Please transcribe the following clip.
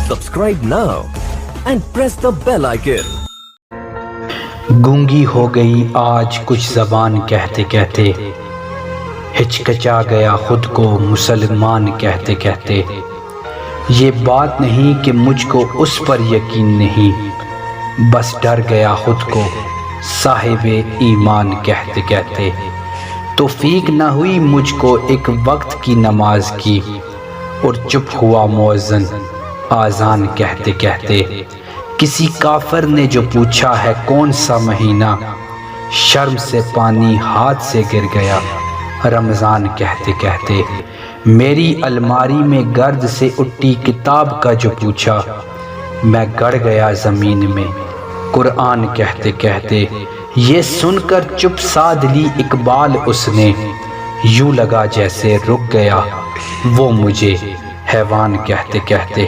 Subscribe now and press the bell icon. گونگی ہو گئی آج کچھ زبان کہتے کہتے، ہچکچا گیا خود کو مسلمان کہتے کہتے۔ یہ بات نہیں کہ مجھ کو اس پر یقین نہیں، بس ڈر گیا خود کو صاحب ایمان کہتے کہتے۔ توفیق نہ ہوئی مجھ کو ایک وقت کی نماز کی، اور چپ ہوا مؤذن آذان کہتے کہتے۔ کسی کافر نے جو پوچھا ہے کون سا مہینہ، شرم سے پانی ہاتھ سے گر گیا رمضان کہتے کہتے۔ میری الماری میں گرد سے اٹھی کتاب کا جو پوچھا، میں گڑ گیا زمین میں قرآن کہتے کہتے۔ یہ سن کر چپ سادھ لی اقبال اس نے، یوں لگا جیسے رک گیا وہ مجھے حیوان کہتے کہتے۔